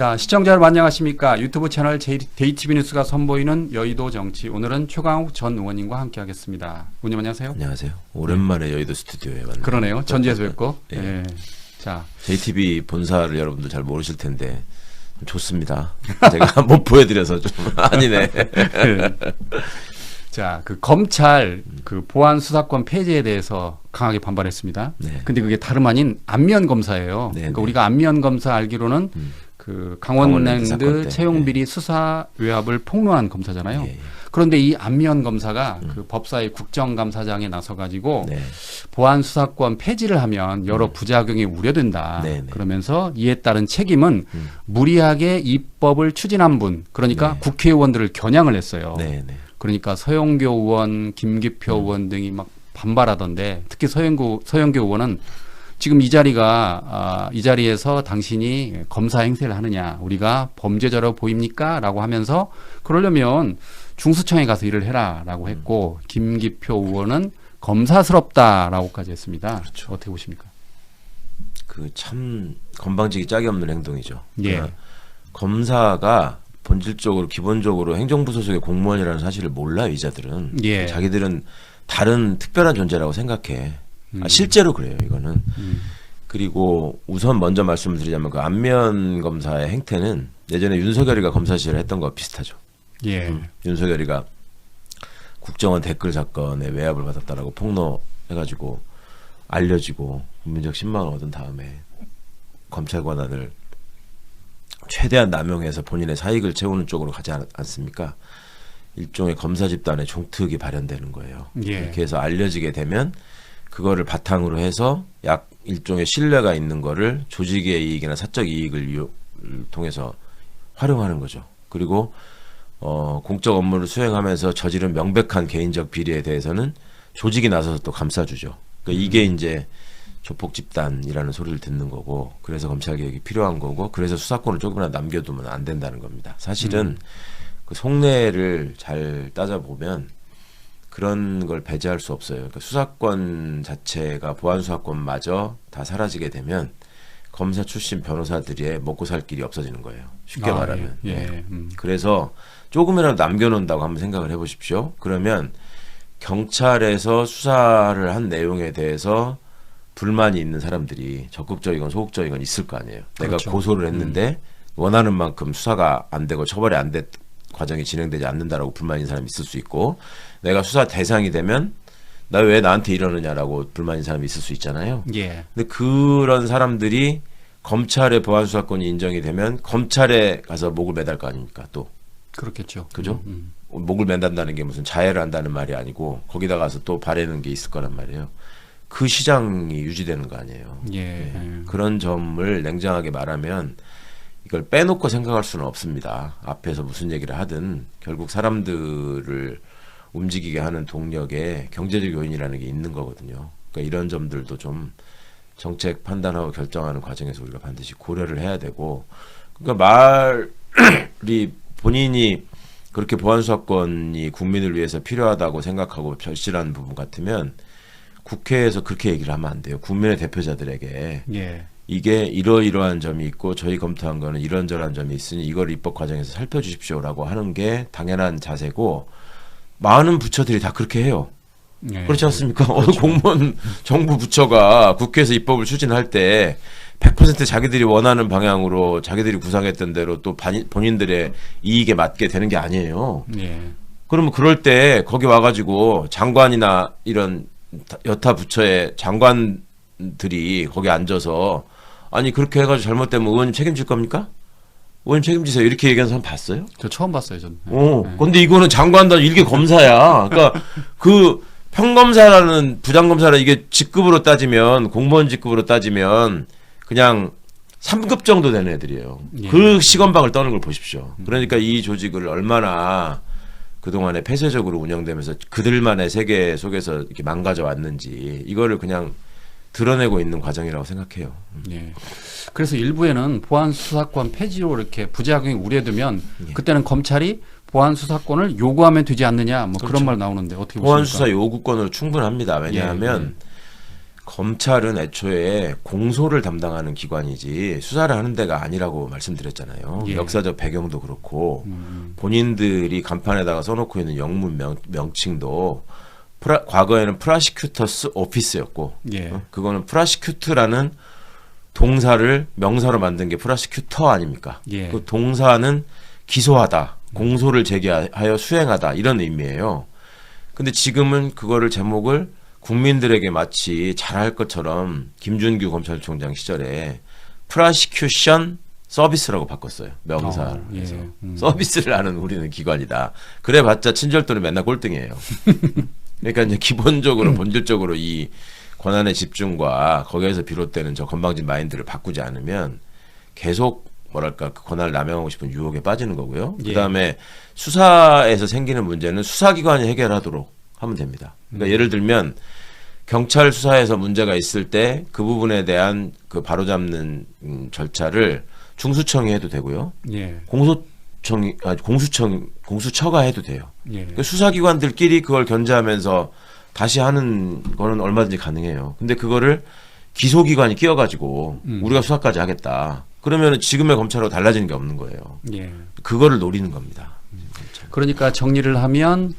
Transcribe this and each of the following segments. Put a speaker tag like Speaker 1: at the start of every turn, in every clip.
Speaker 1: 자, 시청자 여러분 안녕하십니까? 유튜브 채널 데이티비 뉴스가 선보이는 여의도 정치. 오늘은 최강욱 전 의원님과 함께 하겠습니다. 의원님 안녕하세요.
Speaker 2: 안녕하세요. 오랜만에 여의도 스튜디오에 왔네요.
Speaker 1: 그러네요. 전주에서 뵙고.
Speaker 2: 예.
Speaker 1: 예. 자,
Speaker 2: JTB 본사를 여러분들 잘 모르실 텐데 좀 좋습니다. 제가 못 보여드려서 좀 아니네.
Speaker 1: 자, 그 검찰 그 보안 수사권 폐지에 대해서 강하게 반발했습니다.
Speaker 2: 네.
Speaker 1: 근데 그게 다름 아닌 안면 검사예요.
Speaker 2: 네,
Speaker 1: 그러니까
Speaker 2: 네.
Speaker 1: 우리가 안면 검사 알기로는 그 강원랜드
Speaker 2: 사건 때.
Speaker 1: 채용비리 수사 외압을 폭로한 검사잖아요.
Speaker 2: 예, 예.
Speaker 1: 그런데 이 안면 검사가 그 법사위 국정감사장에 나서 가지고
Speaker 2: 네.
Speaker 1: 보안 수사권 폐지를 하면 여러 부작용이 우려된다.
Speaker 2: 네, 네.
Speaker 1: 그러면서 이에 따른 책임은 무리하게 입법을 추진한 분, 그러니까
Speaker 2: 네.
Speaker 1: 국회의원들을 겨냥을 했어요.
Speaker 2: 네, 네.
Speaker 1: 그러니까 서영교 의원, 김기표 의원 등이 막 반발하던데, 특히 서영교 의원은 지금 이 자리에서 당신이 검사 행세를 하느냐, 우리가 범죄자로 보입니까? 라고 하면서 그러려면 중수청에 가서 일을 해라라고 했고, 김기표 의원은 검사스럽다라고까지 했습니다.
Speaker 2: 그렇죠.
Speaker 1: 어떻게 보십니까?
Speaker 2: 그 참 건방지기 짝이 없는 행동이죠.
Speaker 1: 예.
Speaker 2: 그러니까 검사가 본질적으로 기본적으로 행정부 소속의 공무원이라는 사실을 몰라요. 이자들은.
Speaker 1: 예.
Speaker 2: 자기들은 다른 특별한 존재라고 생각해. 실제로 그래요. 이거는. 그리고 우선 먼저 말씀을 드리자면 그 안면 검사의 행태는 예전에 윤석열이가 검사실을 했던 거와 비슷하죠.
Speaker 1: 예.
Speaker 2: 윤석열이가 국정원 댓글 사건에 외압을 받았다라고 폭로해가지고 알려지고 국민적 신망을 얻은 다음에 검찰 권한을 최대한 남용해서 본인의 사익을 채우는 쪽으로 가지 않습니까? 일종의 검사 집단의 종특이 발현되는 거예요.
Speaker 1: 예.
Speaker 2: 이렇게 해서 알려지게 되면 그거를 바탕으로 해서 약 일종의 신뢰가 있는 거를 조직의 이익이나 사적 이익을 통해서 활용하는 거죠. 그리고 공적 업무를 수행하면서 저지른 명백한 개인적 비리에 대해서는 조직이 나서서 또 감싸주죠. 그러니까 이게 이제 조폭 집단이라는 소리를 듣는 거고, 그래서 검찰 개혁이 필요한 거고, 그래서 수사권을 조금이라도 남겨두면 안 된다는 겁니다. 사실은 그 속내를 잘 따져보면 그런 걸 배제할 수 없어요. 그러니까 수사권 자체가 보안 수사권마저 다 사라지게 되면 검사 출신 변호사들의 먹고 살 길이 없어지는 거예요. 쉽게 말하면.
Speaker 1: 예.
Speaker 2: 네. 그래서 조금이라도 남겨놓는다고 한번 생각을 해보십시오. 그러면 경찰에서 수사를 한 내용에 대해서 불만이 있는 사람들이 적극적이건 소극적이건 있을 거 아니에요.
Speaker 1: 그렇죠.
Speaker 2: 내가 고소를 했는데 원하는 만큼 수사가 안 되고 처벌이 안 된 과정이 진행되지 않는다라고 불만인 사람이 있을 수 있고, 내가 수사 대상이 되면 나 왜 나한테 이러느냐라고 불만인 사람이 있을 수 있잖아요.
Speaker 1: 예.
Speaker 2: 근데 그런 사람들이 검찰의 보안 수사권이 인정이 되면 검찰에 가서 목을 매달 거 아닙니까? 또
Speaker 1: 그렇겠죠.
Speaker 2: 그죠? 목을 맨단다는 게 무슨 자해를 한다는 말이 아니고 거기다 가서 또 바라는 게 있을 거란 말이에요. 그 시장이 유지되는 거 아니에요.
Speaker 1: 예.
Speaker 2: 네. 그런 점을 냉정하게 말하면 이걸 빼놓고 생각할 수는 없습니다. 앞에서 무슨 얘기를 하든 결국 사람들을 움직이게 하는 동력에 경제적 요인이라는 게 있는 거거든요. 그러니까 이런 점들도 좀 정책 판단하고 결정하는 과정에서 우리가 반드시 고려를 해야 되고, 그러니까 말이 본인이 그렇게 보안수사권이 국민을 위해서 필요하다고 생각하고 절실한 부분 같으면 국회에서 그렇게 얘기를 하면 안 돼요. 국민의 대표자들에게
Speaker 1: 예.
Speaker 2: 이게 이러이러한 점이 있고 저희 검토한 거는 이런저런 점이 있으니 이걸 입법 과정에서 살펴주십시오라고 하는 게 당연한 자세고, 많은 부처들이 다 그렇게 해요.
Speaker 1: 예.
Speaker 2: 그렇지 않습니까?
Speaker 1: 그렇죠.
Speaker 2: 어느 공무원 정부 부처가 국회에서 입법을 추진할 때 100% 자기들이 원하는 방향으로 자기들이 구상했던 대로 또 본인들의 이익에 맞게 되는 게 아니에요.
Speaker 1: 예.
Speaker 2: 그러면 그럴 때 거기 와가지고 장관이나 이런 여타 부처의 장관들이 거기 앉아서 아니 그렇게 해가지고 잘못되면 의원님 책임질 겁니까? 의원님 책임지세요. 이렇게 얘기하는 사람 봤어요?
Speaker 1: 저 처음 봤어요, 저는.
Speaker 2: 근데 이거는 장관도 일개 검사야. 그러니까 그 평검사라는 부장검사라 이게 직급으로 따지면 공무원 직급으로 따지면 그냥 3급 정도 되는 애들이에요.
Speaker 1: 예.
Speaker 2: 그 시건방을 떠는 걸 보십시오. 그러니까 이 조직을 얼마나 그동안에 폐쇄적으로 운영되면서 그들만의 세계 속에서 이렇게 망가져 왔는지 이거를 그냥 드러내고 있는 과정이라고 생각해요.
Speaker 1: 예. 그래서 일부에는 보안 수사권 폐지로 이렇게 부작용이 우려되면 그때는 검찰이 보안 수사권을 요구하면 되지 않느냐, 뭐
Speaker 2: 그렇죠.
Speaker 1: 그런 말 나오는데 어떻게 보십니까?
Speaker 2: 보안 수사 요구권으로 충분합니다. 왜냐하면 검찰은 애초에 공소를 담당하는 기관이지 수사를 하는 데가 아니라고 말씀드렸잖아요.
Speaker 1: 예.
Speaker 2: 역사적 배경도 그렇고 본인들이 간판에다가 써놓고 있는 영문 명칭도 과거에는 프라시큐터스 오피스였고
Speaker 1: 예.
Speaker 2: 그거는 프라시큐트라는 동사를 명사로 만든 게 프라시큐터 아닙니까?
Speaker 1: 예.
Speaker 2: 그 동사는 기소하다, 공소를 제기하여 수행하다 이런 의미예요. 근데 지금은 그거를 제목을 국민들에게 마치 잘할 것처럼 김준규 검찰총장 시절에 프라시큐션 서비스라고 바꿨어요. 명사를
Speaker 1: 예.
Speaker 2: 해서. 서비스를 하는 우리는 기관이다. 그래봤자 친절도는 맨날 꼴등이에요. 그러니까 이제 기본적으로 본질적으로 이 권한의 집중과 거기에서 비롯되는 저 건방진 마인드를 바꾸지 않으면 계속 뭐랄까 그 권한을 남용하고 싶은 유혹에 빠지는 거고요.
Speaker 1: 예.
Speaker 2: 그다음에 수사에서 생기는 문제는 수사기관이 해결하도록 하면 됩니다. 그러니까 예를 들면 경찰 수사에서 문제가 있을 때 그 부분에 대한 그 바로잡는 절차를 중수청이 해도 되고요.
Speaker 1: 예.
Speaker 2: 공수처가 해도 돼요.
Speaker 1: 예.
Speaker 2: 그러니까 수사기관들끼리 그걸 견제하면서 다시 하는 거는 얼마든지 가능해요. 근데 그거를 기소기관이 끼어가지고 우리가 수사까지 하겠다. 그러면 지금의 검찰하고 달라지는 게 없는 거예요.
Speaker 1: 예.
Speaker 2: 그거를 노리는 겁니다.
Speaker 1: 그러니까 정리를 하면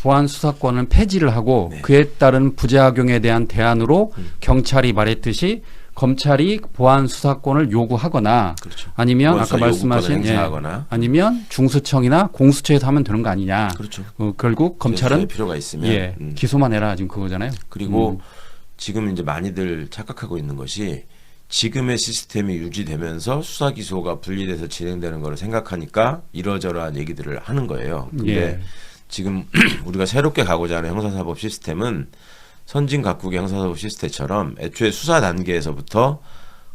Speaker 1: 보안 수사권은 폐지를 하고
Speaker 2: 네.
Speaker 1: 그에 따른 부작용에 대한 대안으로 경찰이 말했듯이 검찰이 보안 수사권을 요구하거나
Speaker 2: 그렇죠.
Speaker 1: 아니면 아까
Speaker 2: 요구권을
Speaker 1: 말씀하신
Speaker 2: 행사하거나.
Speaker 1: 아니면 중수청이나 공수처에서 하면 되는 거 아니냐.
Speaker 2: 그렇죠.
Speaker 1: 결국 검찰은
Speaker 2: 필요가 있으면
Speaker 1: 예, 기소만 해라 지금 그거잖아요.
Speaker 2: 그리고 지금 이제 많이들 착각하고 있는 것이 지금의 시스템이 유지되면서 수사 기소가 분리돼서 진행되는 거를 생각하니까 이러저러한 얘기들을 하는 거예요. 근데
Speaker 1: 예.
Speaker 2: 지금 우리가 새롭게 가고자 하는 형사사법 시스템은 선진 각국의 형사사법 시스템처럼 애초에 수사 단계에서부터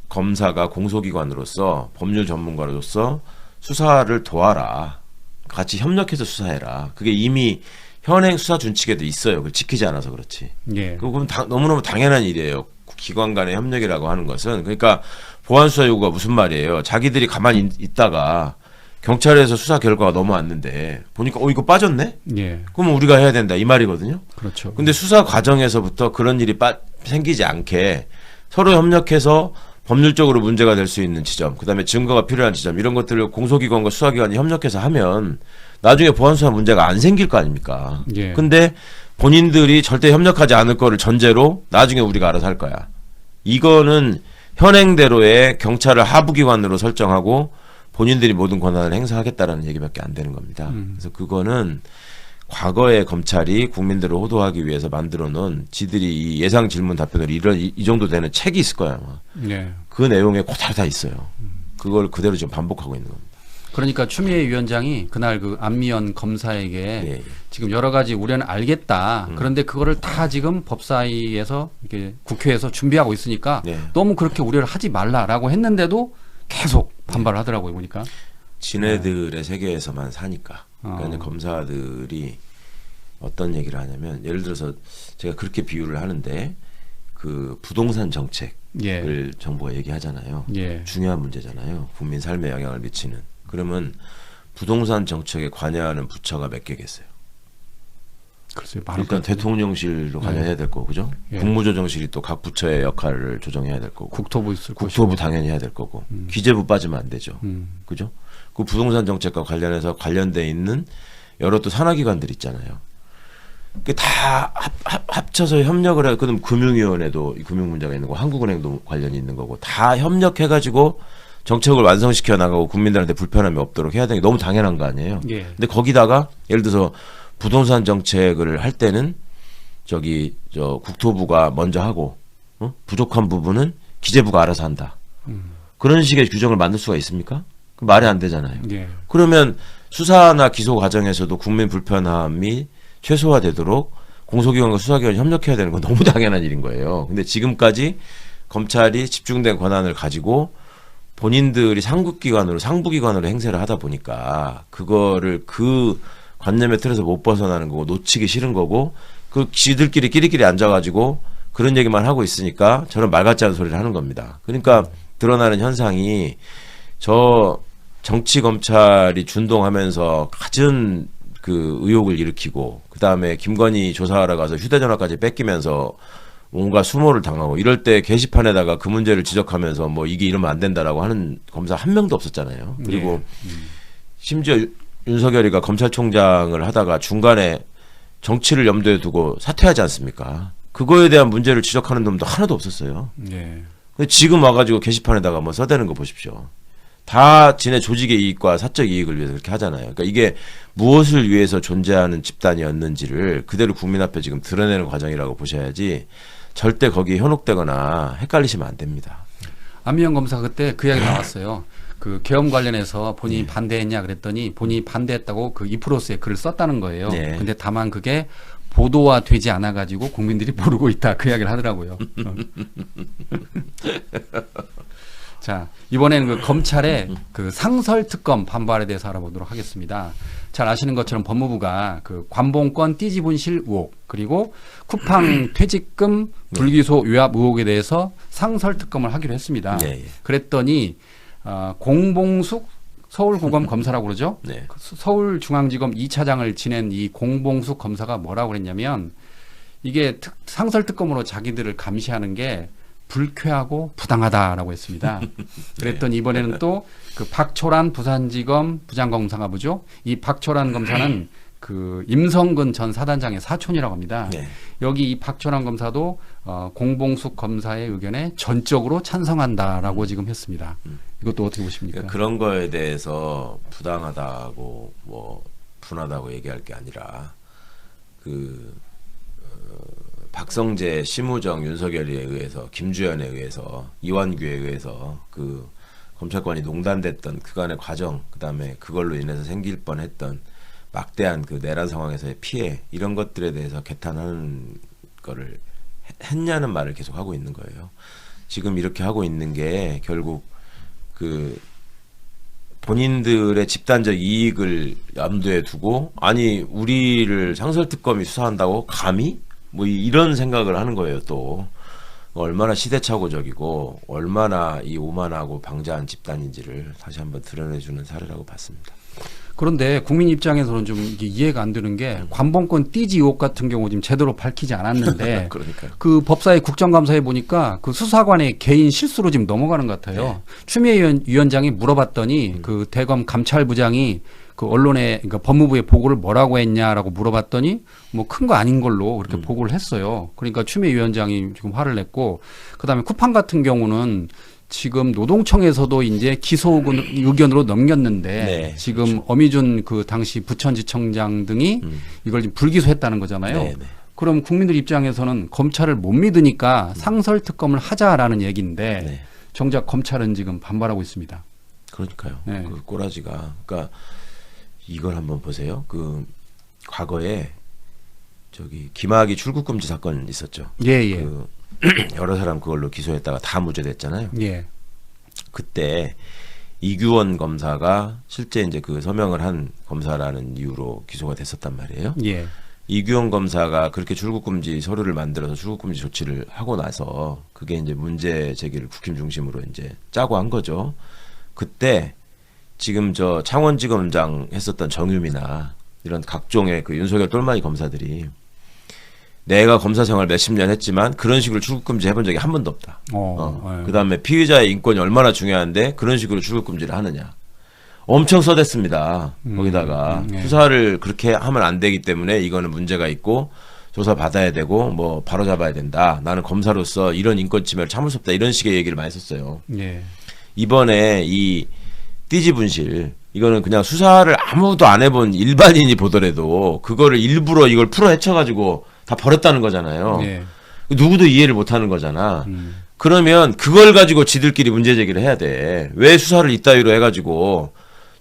Speaker 2: 검사가 공소기관으로서 법률 전문가로서 수사를 도와라. 같이 협력해서 수사해라. 그게 이미 현행 수사 준칙에도 있어요. 그걸 지키지 않아서 그렇지.
Speaker 1: 예.
Speaker 2: 그건 너무너무 당연한 일이에요. 기관 간의 협력이라고 하는 것은. 그러니까 보안 수사 요구가 무슨 말이에요. 자기들이 가만히 있다가 경찰에서 수사 결과가 넘어왔는데 보니까 이거 빠졌네?
Speaker 1: 예.
Speaker 2: 그러면 우리가 해야 된다 이 말이거든요.
Speaker 1: 그렇죠.
Speaker 2: 근데 수사 과정에서부터 그런 일이 생기지 않게 서로 협력해서 법률적으로 문제가 될 수 있는 지점, 그다음에 증거가 필요한 지점 이런 것들을 공소기관과 수사기관이 협력해서 하면 나중에 보안수사 문제가 안 생길 거 아닙니까?
Speaker 1: 예.
Speaker 2: 근데 본인들이 절대 협력하지 않을 거를 전제로 나중에 우리가 알아서 할 거야. 이거는 현행대로의 경찰을 하부기관으로 설정하고 본인들이 모든 권한을 행사하겠다라는 얘기밖에 안 되는 겁니다. 그래서 그거는 과거의 검찰이 국민들을 호도하기 위해서 만들어 놓은 지들이 이 예상 질문 답변을 이 정도 되는 책이 있을 거야. 아마.
Speaker 1: 예.
Speaker 2: 그 내용에 그대로 다 있어요. 그걸 그대로 지금 반복하고 있는 겁니다.
Speaker 1: 그러니까 추미애 위원장이 그날 그 안미연 검사에게
Speaker 2: 예.
Speaker 1: 지금 여러 가지 우려는 알겠다. 그런데 그거를 다 지금 법사위에서 이렇게 국회에서 준비하고 있으니까
Speaker 2: 네.
Speaker 1: 너무 그렇게 우려를 하지 말라라고 했는데도 계속 반발을 하더라고요, 보니까.
Speaker 2: 지네들의 세계에서만 사니까. 그러니까 이제 검사들이 어떤 얘기를 하냐면 예를 들어서 제가 그렇게 비유를 하는데 그 부동산 정책을
Speaker 1: 예.
Speaker 2: 정부가 얘기하잖아요.
Speaker 1: 예.
Speaker 2: 중요한 문제잖아요. 국민 삶에 영향을 미치는. 그러면 부동산 정책에 관여하는 부처가 몇 개겠어요?
Speaker 1: 글쎄요, 많을
Speaker 2: 일단
Speaker 1: 것 같은데.
Speaker 2: 대통령실도 관여해야 될 거고, 그죠?
Speaker 1: 예.
Speaker 2: 국무조정실이 또 각 부처의 역할을 조정해야 될 거고,
Speaker 1: 국토부 있을 것이고.
Speaker 2: 국토부 당연히 해야 될 거고, 기재부 빠지면 안 되죠.
Speaker 1: 음.
Speaker 2: 그죠? 그 부동산 정책과 관련해서 관련돼 있는 여러 또 산하기관들 있잖아요. 그 다 합쳐서 협력을 해. 그럼 금융위원회도 금융 문제가 있는 거고, 한국은행도 관련이 있는 거고, 다 협력해가지고 정책을 완성시켜 나가고 국민들한테 불편함이 없도록 해야 되는 게 너무 당연한 거 아니에요.
Speaker 1: 예.
Speaker 2: 근데 거기다가 예를 들어서 부동산 정책을 할 때는 저 국토부가 먼저 하고 부족한 부분은 기재부가 알아서 한다. 그런 식의 규정을 만들 수가 있습니까? 그 말이 안 되잖아요.
Speaker 1: 예.
Speaker 2: 그러면 수사나 기소 과정에서도 국민 불편함이 최소화되도록 공소기관과 수사기관이 협력해야 되는 건 너무 당연한 일인 거예요. 근데 지금까지 검찰이 집중된 권한을 가지고 본인들이 상부기관으로 행세를 하다 보니까 그거를 그 관념의 틀에서 못 벗어나는 거고 놓치기 싫은 거고 그 지들끼리 끼리끼리 앉아가지고 그런 얘기만 하고 있으니까 저런 말 같지 않은 소리를 하는 겁니다. 그러니까 드러나는 현상이 저 정치 검찰이 준동하면서 갖은 그 의혹을 일으키고 그 다음에 김건희 조사하러 가서 휴대전화까지 뺏기면서 온갖 수모를 당하고 이럴 때 게시판에다가 그 문제를 지적하면서 뭐 이게 이러면 안 된다라고 하는 검사 한 명도 없었잖아요. 그리고 심지어 윤석열이가 검찰총장을 하다가 중간에 정치를 염두에 두고 사퇴하지 않습니까? 그거에 대한 문제를 지적하는 놈도 하나도 없었어요.
Speaker 1: 예.
Speaker 2: 근데 지금 와가지고 게시판에다가 뭐 써대는 거 보십시오. 다 지네 조직의 이익과 사적 이익을 위해서 그렇게 하잖아요. 그러니까 이게 무엇을 위해서 존재하는 집단이었는지를 그대로 국민 앞에 지금 드러내는 과정이라고 보셔야지 절대 거기에 현혹되거나 헷갈리시면 안 됩니다.
Speaker 1: 안미영 검사 그때 그 이야기 나왔어요. 그 계엄 관련해서 본인이 반대했냐 그랬더니 본인이 반대했다고 그 이프로스에 글을 썼다는 거예요.
Speaker 2: 네.
Speaker 1: 근데 다만 그게 보도화되지 않아 가지고 국민들이 모르고 있다 그 이야기를 하더라고요. 자, 이번에는 그 검찰의 그 상설 특검 반발에 대해서 알아보도록 하겠습니다. 잘 아시는 것처럼 법무부가 그 관봉권 띠지 분실 의혹 그리고 쿠팡 퇴직금 불기소 요압 의혹에 대해서 상설 특검을 하기로 했습니다.
Speaker 2: 네, 예.
Speaker 1: 그랬더니 공봉숙 서울고검 검사라고 그러죠.
Speaker 2: 네.
Speaker 1: 서울중앙지검 2차장을 지낸 이 공봉숙 검사가 뭐라고 그랬냐면 이게 상설 특검으로 자기들을 감시하는 게 불쾌하고 부당하다라고 했습니다. 그랬더니 이번에는 또 그 박초란 부산지검 부장검사가 보죠. 이 박초란 검사는 그 임성근 전 사단장의 사촌이라고 합니다.
Speaker 2: 네.
Speaker 1: 여기 이 박초란 검사도 공봉숙 검사의 의견에 전적으로 찬성한다라고 지금 했습니다. 이것도 어떻게 보십니까?
Speaker 2: 그러니까 그런 거에 대해서 부당하다고 뭐 분하다고 얘기할 게 아니라 그 박성재, 심우정, 윤석열에 의해서 김주현에 의해서 이완규에 의해서 그 검찰권이 농단됐던 그간의 과정, 그다음에 그걸로 인해서 생길 뻔했던 막대한 그 내란 상황에서의 피해 이런 것들에 대해서 개탄하는 거를 했냐는 말을 계속 하고 있는 거예요. 지금 이렇게 하고 있는 게 결국 그 본인들의 집단적 이익을 염두에 두고 아니 우리를 상설특검이 수사한다고 감히 뭐 이런 생각을 하는 거예요. 또 얼마나 시대착오적이고 얼마나 이 오만하고 방자한 집단인지를 다시 한번 드러내주는 사례라고 봤습니다.
Speaker 1: 그런데 국민 입장에서는 좀 이게 이해가 안 되는 게 관봉권 띠지 의혹 같은 경우 지금 제대로 밝히지 않았는데
Speaker 2: 그러니까요.
Speaker 1: 그 법사위 국정감사에 보니까 그 수사관의 개인 실수로 지금 넘어가는 것 같아요.
Speaker 2: 네.
Speaker 1: 추미애 위원장이 물어봤더니 그 대검 감찰부장이 그 언론에 그러니까 법무부에 보고를 뭐라고 했냐라고 물어봤더니 뭐 큰 거 아닌 걸로 그렇게 보고를 했어요. 그러니까 추미애 위원장이 지금 화를 냈고 그다음에 쿠팡 같은 경우는 지금 노동청에서도 이제 기소 의견으로 넘겼는데
Speaker 2: 네,
Speaker 1: 지금
Speaker 2: 그렇죠.
Speaker 1: 어미준 그 당시 부천지청장 등이 이걸 지금 불기소했다는 거잖아요.
Speaker 2: 네, 네.
Speaker 1: 그럼 국민들 입장에서는 검찰을 못 믿으니까 상설 특검을 하자라는 얘기인데
Speaker 2: 네.
Speaker 1: 정작 검찰은 지금 반발하고 있습니다.
Speaker 2: 그러니까요.
Speaker 1: 네.
Speaker 2: 그 꼬라지가. 그러니까 이걸 한번 보세요. 그 과거에 저기 김학의 출국금지 사건 있었죠.
Speaker 1: 예예.
Speaker 2: 그 여러 사람 그걸로 기소했다가 다 무죄됐잖아요.
Speaker 1: 예.
Speaker 2: 그때 이규원 검사가 실제 이제 그 서명을 한 검사라는 이유로 기소가 됐었단 말이에요.
Speaker 1: 예.
Speaker 2: 이규원 검사가 그렇게 출국금지 서류를 만들어서 출국금지 조치를 하고 나서 그게 이제 문제 제기를 국힘 중심으로 이제 짜고 한 거죠. 그때 지금 저 창원지검장 했었던 정유미나 이런 각종의 그 윤석열 똘마니 검사들이 내가 검사 생활 몇십 년 했지만 그런 식으로 출국금지 해본 적이 한 번도 없다.
Speaker 1: 예.
Speaker 2: 그다음에 피의자의 인권이 얼마나 중요한데 그런 식으로 출국금지를 하느냐. 엄청 써댔습니다. 거기다가
Speaker 1: 예.
Speaker 2: 수사를 그렇게 하면 안 되기 때문에 이거는 문제가 있고 조사 받아야 되고 뭐 바로 잡아야 된다. 나는 검사로서 이런 인권 침해를 참을 수 없다. 이런 식의 얘기를 많이 썼어요.
Speaker 1: 예.
Speaker 2: 이번에 이 띠지 분실 이거는 그냥 수사를 아무도 안 해본 일반인이 보더라도 그거를 일부러 이걸 풀어 헤쳐가지고 다 버렸다는 거잖아요.
Speaker 1: 예.
Speaker 2: 누구도 이해를 못하는 거잖아. 그러면 그걸 가지고 지들끼리 문제 제기를 해야 돼. 왜 수사를 이따위로 해가지고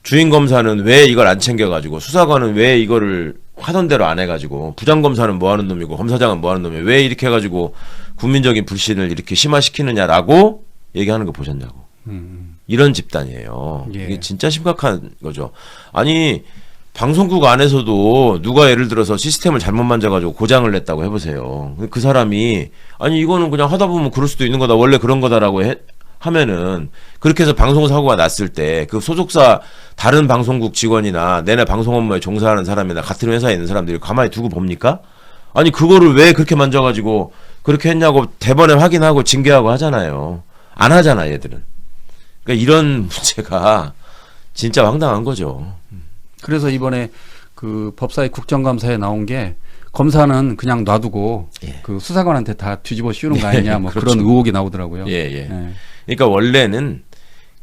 Speaker 2: 주인 검사는 왜 이걸 안 챙겨가지고 수사관은 왜 이거를 하던 대로 안 해가지고 부장검사는 뭐 하는 놈이고 검사장은 뭐 하는 놈이고 왜 이렇게 해가지고 국민적인 불신을 이렇게 심화시키느냐라고 얘기하는 거 보셨냐고. 이런 집단이에요.
Speaker 1: 예.
Speaker 2: 이게 진짜 심각한 거죠. 아니 방송국 안에서도 누가 예를 들어서 시스템을 잘못 만져가지고 고장을 냈다고 해보세요. 그 사람이 아니 이거는 그냥 하다 보면 그럴 수도 있는 거다. 원래 그런 거다라고 하면은 그렇게 해서 방송사고가 났을 때 그 소속사 다른 방송국 직원이나 내내 방송 업무에 종사하는 사람이나 같은 회사에 있는 사람들이 가만히 두고 봅니까? 아니 그거를 왜 그렇게 만져가지고 그렇게 했냐고 대번에 확인하고 징계하고 하잖아요. 안 하잖아 얘들은. 그러니까 이런 문제가 진짜 황당한 거죠.
Speaker 1: 그래서 이번에 그 법사위 국정감사에 나온 게 검사는 그냥 놔두고
Speaker 2: 예.
Speaker 1: 그 수사관한테 다 뒤집어 씌우는 거 아니냐 뭐
Speaker 2: 그렇죠.
Speaker 1: 그런 의혹이 나오더라고요.
Speaker 2: 예, 예. 그러니까 원래는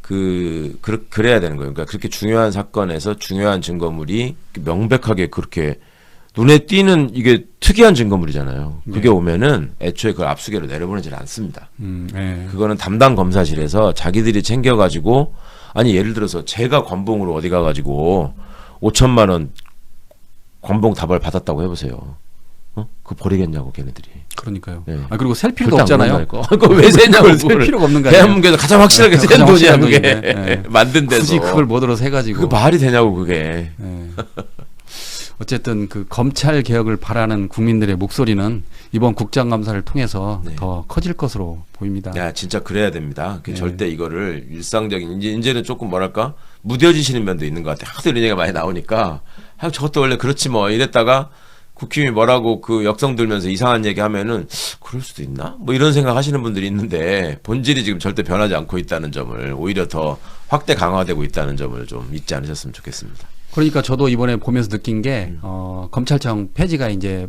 Speaker 2: 그래야 되는 거예요. 그러니까 그렇게 중요한 사건에서 중요한 증거물이 명백하게 그렇게 눈에 띄는 이게 특이한 증거물이잖아요. 그게 오면은 애초에 그걸 압수계로 내려보내질 않습니다.
Speaker 1: 예.
Speaker 2: 그거는 담당 검사실에서 자기들이 챙겨가지고 아니 예를 들어서 제가 관봉으로 어디 가가지고 5천만 원 관봉 다발 받았다고 해보세요. 그거 버리겠냐고 걔네들이.
Speaker 1: 그러니까요.
Speaker 2: 네.
Speaker 1: 아 그리고 셀 필요도
Speaker 2: 절대 안
Speaker 1: 없잖아요.
Speaker 2: 그런다니까. 그거 왜 세냐고.
Speaker 1: 그걸 셀 필요가 없는 거 아니에요.
Speaker 2: 대한민국에서 가장 확실하게
Speaker 1: 네,
Speaker 2: 센
Speaker 1: 가장
Speaker 2: 돈이야
Speaker 1: 확실한
Speaker 2: 그게.
Speaker 1: 돈인데. 네.
Speaker 2: 만든 데서.
Speaker 1: 굳이 그걸 뭐 들어서 해가지고.
Speaker 2: 그 말이 되냐고 그게.
Speaker 1: 예. 어쨌든 그 검찰 개혁을 바라는 국민들의 목소리는 이번 국정감사를 통해서
Speaker 2: 네.
Speaker 1: 더 커질 것으로 보입니다.
Speaker 2: 야 진짜 그래야 됩니다.
Speaker 1: 네.
Speaker 2: 절대 이거를 일상적인 이제는 조금 뭐랄까 무뎌지시는 면도 있는 것 같아요. 하도 이런 얘기가 많이 나오니까 저것도 원래 그렇지 뭐 이랬다가 국힘이 뭐라고 그 역성 들면서 이상한 얘기 하면은 그럴 수도 있나? 뭐 이런 생각 하시는 분들이 있는데 본질이 지금 절대 변하지 않고 있다는 점을 오히려 더 확대 강화되고 있다는 점을 좀 잊지 않으셨으면 좋겠습니다.
Speaker 1: 그러니까 저도 이번에 보면서 느낀 게 검찰청 폐지가 이제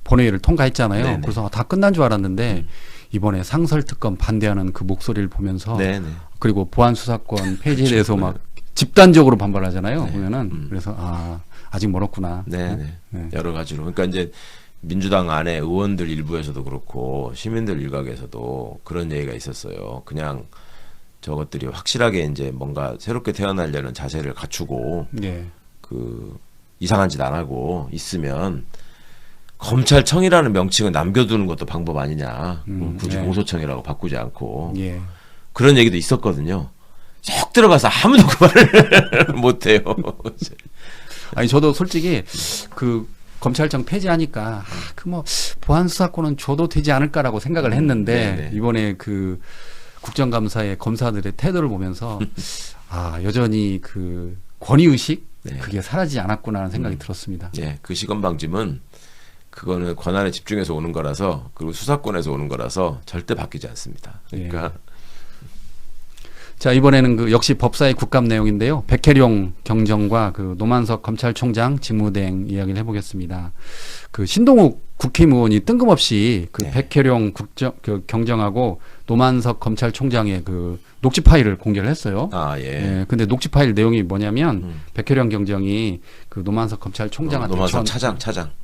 Speaker 1: 본회의를 통과했잖아요.
Speaker 2: 네네.
Speaker 1: 그래서 다 끝난 줄 알았는데 이번에 상설특검 반대하는 그 목소리를 보면서
Speaker 2: 네네.
Speaker 1: 그리고 보안수사권 폐지에 대해서 막 집단적으로 반발하잖아요.
Speaker 2: 네.
Speaker 1: 보면은 그래서 아직 멀었구나.
Speaker 2: 네네.
Speaker 1: 네.
Speaker 2: 여러 가지로. 그러니까 이제 민주당 안에 의원들 일부에서도 그렇고 시민들 일각에서도 그런 얘기가 있었어요. 그냥 저것들이 확실하게 이제 뭔가 새롭게 태어나려는 자세를 갖추고
Speaker 1: 예.
Speaker 2: 그 이상한 짓 안 하고 있으면 검찰청이라는 명칭을 남겨두는 것도 방법 아니냐. 굳이
Speaker 1: 네.
Speaker 2: 공소청이라고 바꾸지 않고
Speaker 1: 예.
Speaker 2: 그런 얘기도 있었거든요. 쏙 들어가서 아무도 그 말을 못해요.
Speaker 1: 아니 저도 솔직히 그 검찰청 폐지하니까 그 뭐 보안수사권은 줘도 되지 않을까라고 생각을 했는데
Speaker 2: 네네.
Speaker 1: 이번에 그 국정감사의 검사들의 태도를 보면서 여전히 그 권위의식
Speaker 2: 네.
Speaker 1: 그게 사라지지 않았구나라는 생각이 들었습니다.
Speaker 2: 예, 그 시건방짐은 그거는 권한에 집중해서 오는 거라서 그리고 수사권에서 오는 거라서 절대 바뀌지 않습니다. 그러니까
Speaker 1: 자 이번에는 그 역시 법사위 국감 내용인데요. 백혜룡 경정과 그 노만석 검찰총장 직무대행 이야기를 해보겠습니다. 그 신동욱 국힘의원이 뜬금없이 그
Speaker 2: 네.
Speaker 1: 백혜룡 경정하고 노만석 검찰총장의 그 녹취 파일을 공개를 했어요.
Speaker 2: 예.
Speaker 1: 근데 녹취 파일 내용이 뭐냐면 백혜룡 경정이 그 노만석 검찰총장한테
Speaker 2: 노만석 차장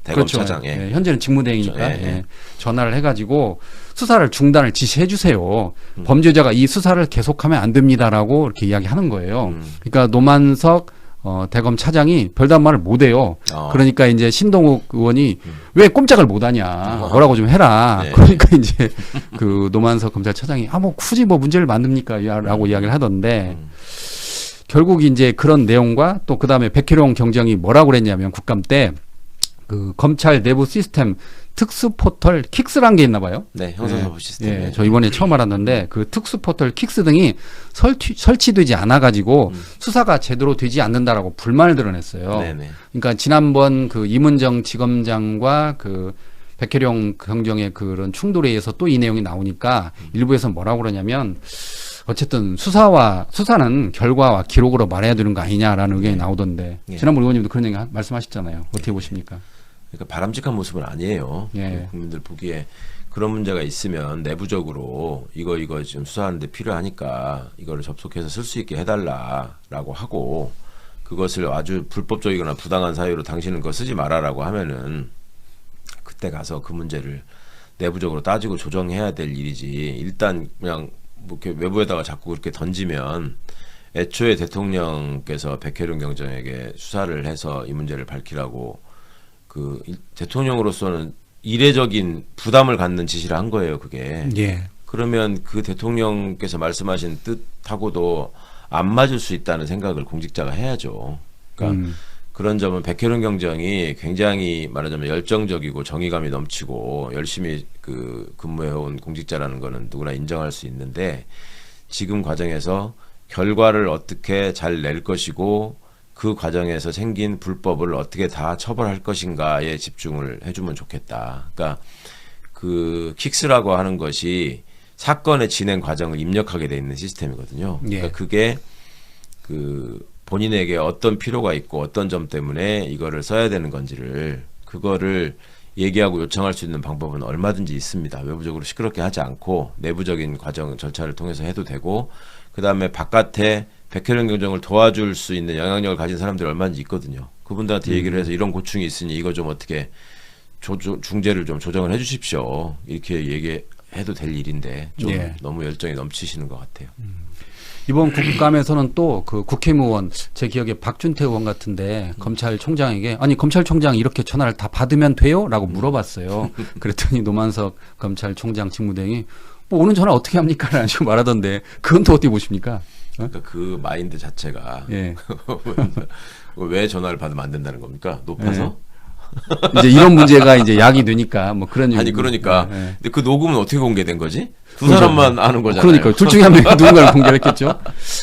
Speaker 2: 대검
Speaker 1: 그렇죠.
Speaker 2: 차장. 예.
Speaker 1: 현재는 직무대행이니까
Speaker 2: 그렇죠. 예.
Speaker 1: 전화를 해가지고 수사를 중단을 지시해 주세요. 범죄자가 이 수사를 계속하면 안 됩니다라고 이렇게 이야기하는 거예요. 그러니까 노만석 대검 차장이 별다른 말을 못해요. 그러니까 이제 신동욱 의원이 왜 꼼짝을 못하냐, 뭐라고 좀 해라.
Speaker 2: 네.
Speaker 1: 그러니까 이제 그 노만석 검찰 차장이 뭐 굳이 뭐 문제를 만듭니까라고 이야기를 하던데 결국 이제 그런 내용과 또 그 다음에 백혜룡 경정이 뭐라고 그랬냐면 국감 때 그 검찰 내부 시스템 특수 포털 킥스란 게 있나 봐요.
Speaker 2: 네, 형사사법 시스템.
Speaker 1: 예, 저 이번에 처음 알았는데 그 특수 포털 킥스 등이 설치되지 않아 가지고 수사가 제대로 되지 않는다라고 불만을 드러냈어요.
Speaker 2: 네네.
Speaker 1: 그러니까 지난번 그 이문정 지검장과 그 백혜룡 경정의 그런 충돌에 의해서 또 이 내용이 나오니까 일부에서 뭐라고 그러냐면 어쨌든 수사는 결과와 기록으로 말해야 되는 거 아니냐라는 의견이 나오던데
Speaker 2: 예.
Speaker 1: 지난번 의원님도 그런 얘기 말씀하셨잖아요. 어떻게 보십니까?
Speaker 2: 그러니까 바람직한 모습은 아니에요.
Speaker 1: 예.
Speaker 2: 국민들 보기에 그런 문제가 있으면 내부적으로 이거 지금 수사하는데 필요하니까 이거를 접속해서 쓸 수 있게 해달라라고 하고 그것을 아주 불법적이거나 부당한 사유로 당신은 그거 쓰지 마라라고 하면은 그때 가서 그 문제를 내부적으로 따지고 조정해야 될 일이지 일단 그냥 뭐 이렇게 외부에다가 자꾸 그렇게 던지면 애초에 대통령께서 백혜룡 경정에게 수사를 해서 이 문제를 밝히라고 그 대통령으로서는 이례적인 부담을 갖는 지시를 한 거예요, 그게.
Speaker 1: 예.
Speaker 2: 그러면 그 대통령께서 말씀하신 뜻하고도 안 맞을 수 있다는 생각을 공직자가 해야죠. 그러니까 그런 점은 백혜룡 경정이 굉장히 말하자면 열정적이고 정의감이 넘치고 열심히 그 근무해온 공직자라는 거는 누구나 인정할 수 있는데 지금 과정에서 결과를 어떻게 잘 낼 것이고 그 과정에서 생긴 불법을 어떻게 다 처벌할 것인가에 집중을 해주면 좋겠다. 그러니까 그 킥스라고 하는 것이 사건의 진행 과정을 입력하게 돼 있는 시스템이거든요.
Speaker 1: 예.
Speaker 2: 그러니까 그게 그 본인에게 어떤 필요가 있고 어떤 점 때문에 이거를 써야 되는 건지를 그거를 얘기하고 요청할 수 있는 방법은 얼마든지 있습니다. 외부적으로 시끄럽게 하지 않고 내부적인 과정 절차를 통해서 해도 되고 그다음에 바깥에 백혈연 경정을 도와줄 수 있는 영향력을 가진 사람들이 얼마든지 있거든요. 그분들한테 얘기를 해서 이런 고충이 있으니 이거 좀 어떻게 중재를 좀 조정을 해주십시오. 이렇게 얘기해도 될 일인데 좀
Speaker 1: 예.
Speaker 2: 너무 열정이 넘치시는 것 같아요.
Speaker 1: 이번 국감에서는 또 그 국회의원 제 기억에 박준태 의원 같은데 검찰총장에게 아니 검찰총장 이렇게 전화를 다 받으면 돼요?라고 물어봤어요. 그랬더니 노만석 검찰총장 직무대행이 뭐 오는 전화 어떻게 합니까? 라는 식으로 말하던데 그건 또 어떻게 보십니까?
Speaker 2: 그러니까 그 마인드 자체가
Speaker 1: 예.
Speaker 2: 왜 전화를 받으면 안 된다는 겁니까? 높아서?
Speaker 1: 이제 이런 문제가 이제 야기 되니까 뭐 그런
Speaker 2: 아니 그러니까
Speaker 1: 예, 예.
Speaker 2: 근데 그 녹음은 어떻게 공개된 거지? 두
Speaker 1: 그렇죠.
Speaker 2: 사람만 아는 거잖아요.
Speaker 1: 그러니까 둘 중에 한 명이 누군가를 공개했겠죠.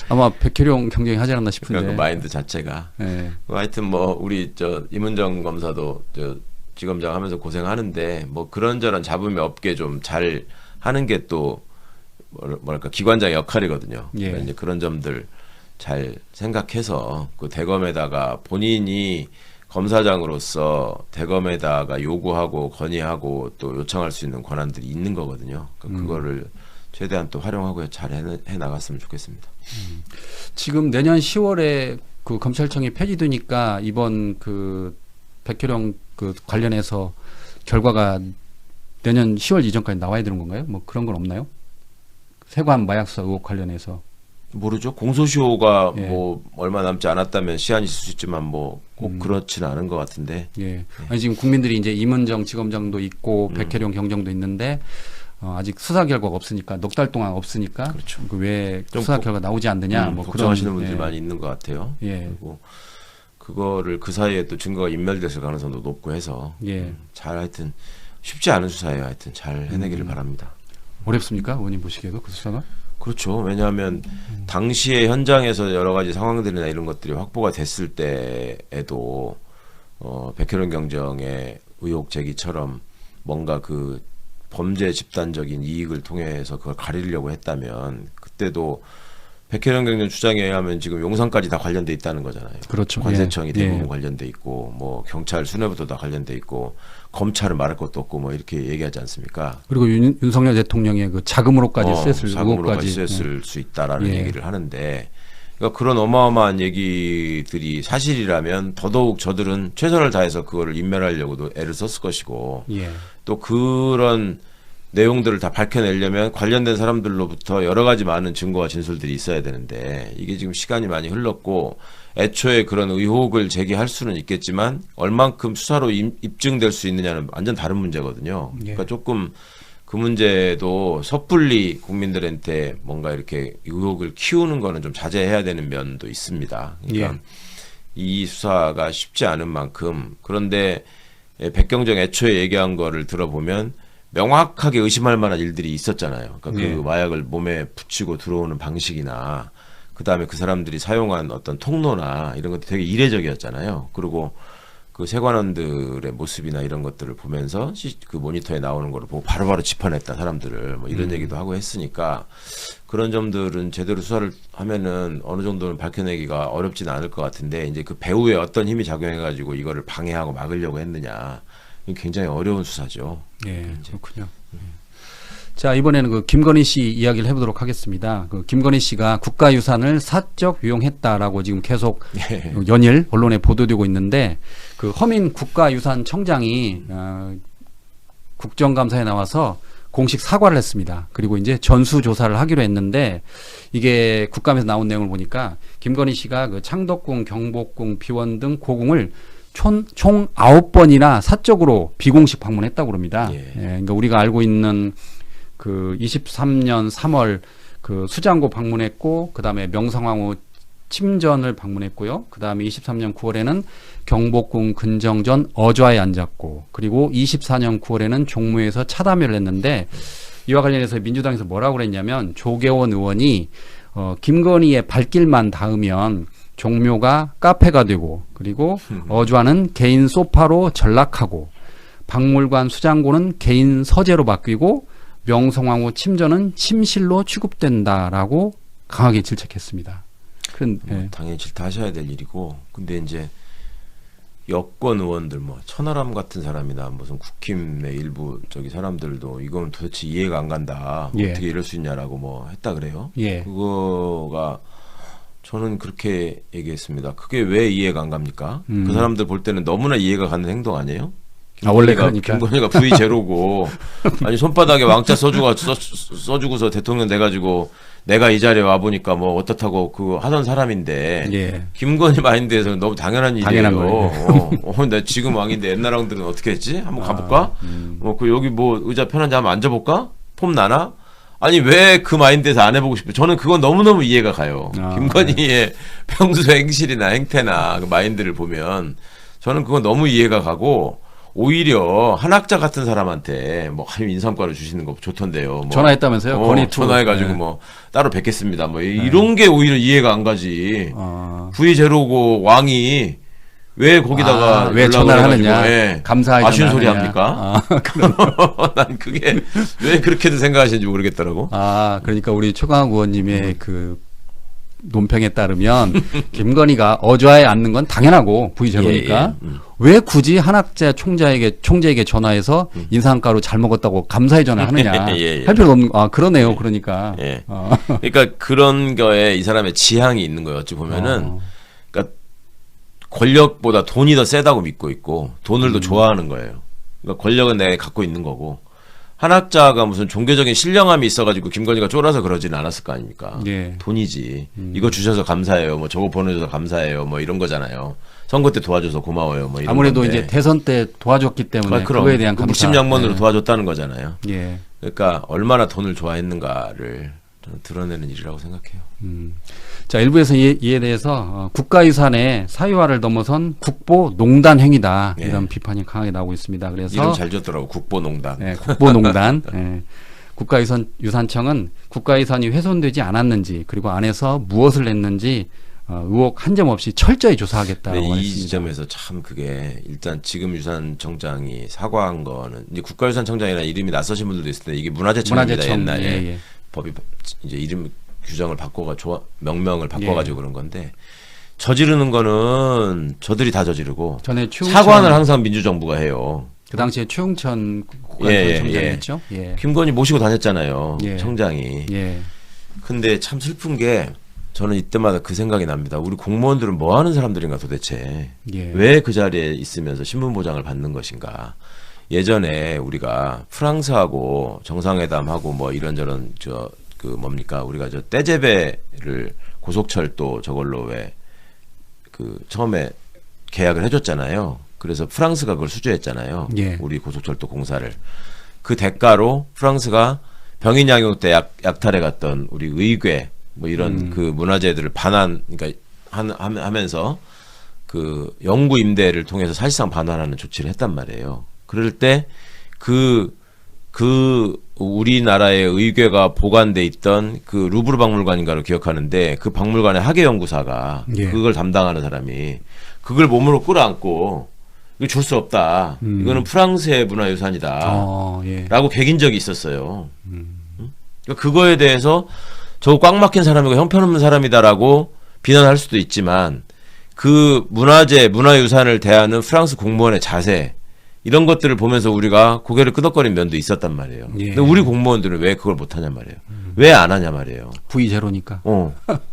Speaker 1: 아마 백혜룡 경쟁이 하지 않았나 싶은데.
Speaker 2: 그러니까 그 마인드 자체가
Speaker 1: 예.
Speaker 2: 하여튼 뭐 우리 저 임은정 검사도 저 지검장 하면서 고생하는데 뭐 그런저런 잡음이 없게 좀 잘 하는 게 또 뭐랄까 기관장의 역할이거든요.
Speaker 1: 예.
Speaker 2: 그러니까 이제 그런 점들 잘 생각해서 그 대검에다가 본인이 검사장으로서 대검에다가 요구하고 건의하고 또 요청할 수 있는 권한들이 있는 거거든요. 그러니까 그거를 최대한 또 활용하고 잘 해 나갔으면 좋겠습니다.
Speaker 1: 지금 내년 10월에 그 검찰청이 폐지되니까 이번 그 백혜룡 그 관련해서 결과가 내년 10월 이전까지 나와야 되는 건가요? 뭐 그런 건 없나요? 세관 마약수사 의혹 관련해서.
Speaker 2: 모르죠. 공소시효가
Speaker 1: 예.
Speaker 2: 뭐 얼마 남지 않았다면 시한이 있을 수 있지만 뭐 꼭 그렇지는 않은 것 같은데.
Speaker 1: 예. 아니 지금 국민들이 이제 임은정 지검장도 있고 백혜룡 경정도 있는데 아직 수사 결과가 없으니까 넉 달 동안 없으니까
Speaker 2: 그렇죠.
Speaker 1: 그 왜
Speaker 2: 좀
Speaker 1: 수사 결과 나오지 않느냐 뭐
Speaker 2: 걱정하시는
Speaker 1: 그런
Speaker 2: 분들이
Speaker 1: 예.
Speaker 2: 많이 있는 것 같아요.
Speaker 1: 예.
Speaker 2: 그리고 그거를 그 사이에 또 증거가 인멸됐을 가능성도 높고 해서
Speaker 1: 예.
Speaker 2: 잘 하여튼 쉽지 않은 수사예요. 하여튼 잘 해내기를 바랍니다.
Speaker 1: 어렵습니까? 의원님 보시기에도 그 수사가?
Speaker 2: 그렇죠. 왜냐하면 당시에 현장에서 여러 가지 상황들이나 이런 것들이 확보가 됐을 때에도 백혜련 경정의 의혹 제기처럼 뭔가 그 범죄 집단적인 이익을 통해서 그걸 가리려고 했다면 그때도 백혜련 경정 주장에 의하면 지금 용산까지 다 관련돼 있다는 거잖아요.
Speaker 1: 그렇죠.
Speaker 2: 관세청이
Speaker 1: 예.
Speaker 2: 대부분
Speaker 1: 예.
Speaker 2: 관련돼 있고 뭐 경찰 수뇌부도 다 관련돼 있고 검찰은 말할 것도 없고 뭐 이렇게 얘기하지 않습니까?
Speaker 1: 그리고 윤석열 대통령의 그 자금으로까지 쓰였을
Speaker 2: 자금으로까지
Speaker 1: 의혹까지
Speaker 2: 쓰였을 수 있다라는
Speaker 1: 예.
Speaker 2: 얘기를 하는데 그러니까 그런 어마어마한 얘기들이 사실이라면 더더욱 저들은 최선을 다해서 그거를 인멸하려고도 애를 썼을 것이고
Speaker 1: 예.
Speaker 2: 또 그런 내용들을 다 밝혀내려면 관련된 사람들로부터 여러 가지 많은 증거와 진술들이 있어야 되는데 이게 지금 시간이 많이 흘렀고 애초에 그런 의혹을 제기할 수는 있겠지만 얼만큼 수사로 입증될 수 있느냐는 완전 다른 문제거든요.
Speaker 1: 예.
Speaker 2: 그러니까 조금 그 문제도 섣불리 국민들한테 뭔가 이렇게 의혹을 키우는 거는 좀 자제해야 되는 면도 있습니다. 그러니까
Speaker 1: 예.
Speaker 2: 이 수사가 쉽지 않은 만큼 그런데 백경정 애초에 얘기한 거를 들어보면 명확하게 의심할 만한 일들이 있었잖아요. 그러니까
Speaker 1: 네.
Speaker 2: 그 마약을 몸에 붙이고 들어오는 방식이나 그 다음에 그 사람들이 사용한 어떤 통로나 이런 것도 되게 이례적이었잖아요. 그리고 그 세관원들의 모습이나 이런 것들을 보면서 그 모니터에 나오는 걸 보고 바로바로 짚어냈다 사람들을 뭐 이런 얘기도 하고 했으니까 그런 점들은 제대로 수사를 하면은 어느 정도는 밝혀내기가 어렵지는 않을 것 같은데 이제 그 배후에 어떤 힘이 작용해가지고 이거를 방해하고 막으려고 했느냐. 굉장히 어려운 수사죠.
Speaker 1: 예, 그렇군요. 자, 이번에는 그 김건희 씨 이야기를 해보도록 하겠습니다. 그 김건희 씨가 국가유산을 사적 유용했다라고 지금 계속
Speaker 2: 예.
Speaker 1: 연일 언론에 보도되고 있는데 그 허민 국가유산청장이 국정감사에 나와서 공식 사과를 했습니다. 그리고 이제 전수조사를 하기로 했는데 이게 국감에서 나온 내용을 보니까 김건희 씨가 그 창덕궁, 경복궁, 비원 등 고궁을 총 9번이나 사적으로 비공식 방문했다고 그럽니다.
Speaker 2: 예.
Speaker 1: 그러니까 우리가 알고 있는 그 23년 3월 그 수장고 방문했고, 그 다음에 명성황후 침전을 방문했고요. 그 다음에 23년 9월에는 경복궁 근정전 어좌에 앉았고, 그리고 24년 9월에는 종무에서 차담회를 했는데, 이와 관련해서 민주당에서 뭐라고 그랬냐면, 조계원 의원이 김건희의 발길만 닿으면 종묘가 카페가 되고, 그리고 어좌는 개인 소파로 전락하고, 박물관 수장고는 개인 서재로 바뀌고 명성황후 침전은 침실로 취급된다라고 강하게 질책했습니다.
Speaker 2: 당연히 질타하셔야 될 일이고, 근데 이제 여권 의원들 뭐 천하람 같은 사람이나 무슨 국힘의 일부 저기 사람들도 이건 도대체 이해가 안 간다.
Speaker 1: 예.
Speaker 2: 어떻게 이럴 수 있냐라고 뭐 했다 그래요.
Speaker 1: 예.
Speaker 2: 그거가 저는 그렇게 얘기했습니다. 그게 왜 이해가 안 갑니까? 그 사람들 볼 때는 너무나 이해가 가는 행동 아니에요?
Speaker 1: 원래 그러니까.
Speaker 2: 김건희가 V 제로고 아니 손바닥에 왕자 써주고서 대통령 돼가지고 내가 이 자리에 와 보니까 뭐 어떻다고 그 하던 사람인데
Speaker 1: 예.
Speaker 2: 김건희 마인드에서는 너무 당연한 일이에요.
Speaker 1: 당연한 거예요.
Speaker 2: 나 지금 왕인데 옛날 왕들은 어떻게 했지? 한번 가볼까? 그 여기 뭐 의자 편한지 한번 앉아볼까? 폼 나나? 아니 왜 그 마인드에서 안 해보고 싶어요? 저는 그건 너무너무 이해가 가요. 김건희의 평소 행실이나 행태나 그 마인드를 보면 저는 그건 너무 이해가 가고, 오히려 한학자 같은 사람한테 뭐 인삼과를 주시는 거 좋던데요. 뭐
Speaker 1: 전화했다면서요? 건의 투.
Speaker 2: 전화해가지고
Speaker 1: 네.
Speaker 2: 뭐 따로 뵙겠습니다. 뭐 이런 게 오히려 이해가 안 가지. V 제로고 왕이 왜 거기다가
Speaker 1: 왜 전화를 하느냐?
Speaker 2: 예.
Speaker 1: 감사하게
Speaker 2: 아쉬운 소리
Speaker 1: 전화하느냐?
Speaker 2: 합니까? 난 그게 왜 그렇게도 생각하시는지 모르겠더라고.
Speaker 1: 그러니까 우리 최강욱 의원님의 그 논평에 따르면 김건희가 어좌에 앉는 건 당연하고 V0니까 왜 굳이 한학자 총재에게 전화해서 인상가루 잘 먹었다고 감사히 전화하느냐 할 필요가 없는 그러네요. 그러니까
Speaker 2: 예. 그러니까 그런 거에 이 사람의 지향이 있는 거예요. 어찌 보면은 그러니까 권력보다 돈이 더 세다고 믿고 있고 돈을 더 좋아하는 거예요. 그러니까 권력은 내가 갖고 있는 거고, 한학자가 무슨 종교적인 신령함이 있어가지고 김건희가 쫄아서 그러지는 않았을 거 아닙니까?
Speaker 1: 예.
Speaker 2: 돈이지. 이거 주셔서 감사해요. 뭐 저거 보내줘서 감사해요. 뭐 이런 거잖아요. 선거 때 도와줘서 고마워요. 뭐 이런
Speaker 1: 아무래도
Speaker 2: 건데.
Speaker 1: 이제 대선 때 도와줬기 때문에 그거에 대한 감사.
Speaker 2: 묵심양면으로 도와줬다는 거잖아요.
Speaker 1: 예.
Speaker 2: 그러니까 얼마나 돈을 좋아했는가를 저는 드러내는 일이라고 생각해요.
Speaker 1: 자, 일부에서 이에 대해서 국가유산의 사유화를 넘어선 국보농단 행위다.
Speaker 2: 예.
Speaker 1: 이런 비판이 강하게 나오고 있습니다. 그래서
Speaker 2: 이름 잘 줬더라고. 국보농단.
Speaker 1: 네, 국보농단. 예. 국가유산청은 국가유산이 훼손되지 않았는지, 그리고 안에서 무엇을 냈는지 의혹 한 점 없이 철저히 조사하겠다고
Speaker 2: 이
Speaker 1: 했습니다.
Speaker 2: 지점에서 참 그게 일단 지금 유산청장이 사과한 거는 이제 국가유산청장이라는 이름이 낯서신 분들도 있을 텐데 이게 문화재청입니다. 옛날에
Speaker 1: 예.
Speaker 2: 법이 이제 이름 규정을 명명을 바꿔가지고 그런 건데, 저지르는 거는 저들이 다 저지르고
Speaker 1: 전에
Speaker 2: 사과는 항상 민주정부가 해요.
Speaker 1: 그 당시에 최웅천 국가유산청장이었죠. 예.
Speaker 2: 김건희 모시고 다녔잖아요.
Speaker 1: 예.
Speaker 2: 청장이.
Speaker 1: 예.
Speaker 2: 근데 참 슬픈 게 저는 이때마다 그 생각이 납니다. 우리 공무원들은 뭐 하는 사람들인가 도대체.
Speaker 1: 예.
Speaker 2: 왜 그 자리에 있으면서 신분 보장을 받는 것인가. 예전에 우리가 프랑스하고 정상회담하고 뭐 이런저런 우리가 저 떼제베를 고속철도 저걸로 왜 처음에 계약을 해줬잖아요. 그래서 프랑스가 그걸 수주했잖아요.
Speaker 1: 예.
Speaker 2: 우리 고속철도 공사를. 그 대가로 프랑스가 병인양용 때 약탈해 갔던 우리 의궤 뭐 이런 그 문화재들을 그러니까 하면서 그 영구 임대를 통해서 사실상 반환하는 조치를 했단 말이에요. 그럴 때 우리나라의 의궤가 보관돼 있던 그 루브르 박물관인가를 기억하는데, 그 박물관의 학예연구사가
Speaker 1: 예.
Speaker 2: 그걸 담당하는 사람이 그걸 몸으로 끌어안고 이거 줄 수 없다. 이거는 프랑스의 문화유산이다.
Speaker 1: 예.
Speaker 2: 라고 개긴 적이 있었어요. 그러니까 그거에 대해서 저거 꽉 막힌 사람이고 형편없는 사람이다라고 비난할 수도 있지만, 그 문화유산을 대하는 프랑스 공무원의 자세, 이런 것들을 보면서 우리가 고개를 끄덕거린 면도 있었단 말이에요.
Speaker 1: 예.
Speaker 2: 근데 우리 공무원들은 왜 그걸 못하냐 말이에요. 왜 안 하냐 말이에요.
Speaker 1: V0니까.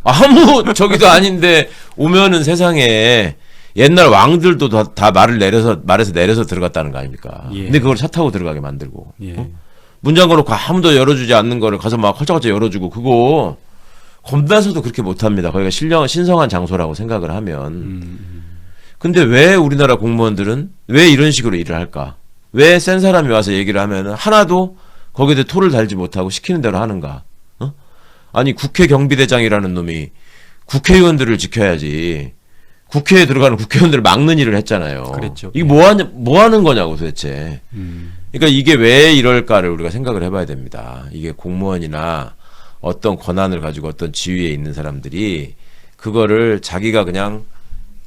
Speaker 2: 아무 저기도 아닌데 오면은 세상에 옛날 왕들도 다 말에서 내려서 들어갔다는 거 아닙니까?
Speaker 1: 예.
Speaker 2: 근데 그걸 차 타고 들어가게 만들고.
Speaker 1: 예.
Speaker 2: 문 잠궈놓고 아무도 열어주지 않는 거를 가서 막 헐쩍헐쩍 열어주고, 그거 겁나서도 그렇게 못합니다. 거기가 신성한 장소라고 생각을 하면. 근데 왜 우리나라 공무원들은 왜 이런 식으로 일을 할까? 왜 센 사람이 와서 얘기를 하면은 하나도 거기에 대해 토를 달지 못하고 시키는 대로 하는가? 아니 국회 경비대장이라는 놈이 국회의원들을 지켜야지 국회에 들어가는 국회의원들을 막는 일을 했잖아요.
Speaker 1: 그랬죠.
Speaker 2: 이게 뭐 하는 거냐고 도대체. 그러니까 이게 왜 이럴까를 우리가 생각을 해봐야 됩니다. 이게 공무원이나 어떤 권한을 가지고 어떤 지위에 있는 사람들이 그거를 자기가 그냥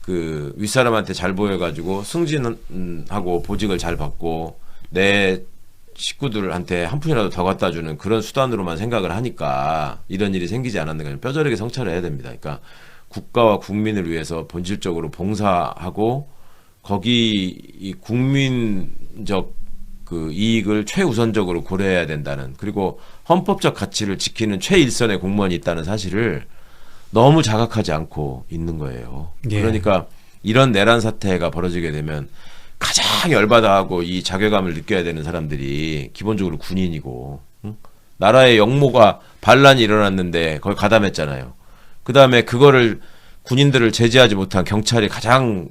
Speaker 2: 그 윗사람한테 잘 보여가지고 승진하고 보직을 잘 받고 내 식구들한테 한 푼이라도 더 갖다 주는 그런 수단으로만 생각을 하니까 이런 일이 생기지 않았는가. 뼈저리게 성찰을 해야 됩니다. 그러니까 국가와 국민을 위해서 본질적으로 봉사하고 거기 이 국민적 그 이익을 최우선적으로 고려해야 된다는, 그리고 헌법적 가치를 지키는 최일선의 공무원이 있다는 사실을 너무 자각하지 않고 있는 거예요.
Speaker 1: 예.
Speaker 2: 그러니까 이런 내란 사태가 벌어지게 되면 가장 열받아하고 이 자괴감을 느껴야 되는 사람들이 기본적으로 군인이고, 응? 나라의 역모가 반란이 일어났는데 거기 가담했잖아요. 그 다음에 그거를 군인들을 제지하지 못한 경찰이 가장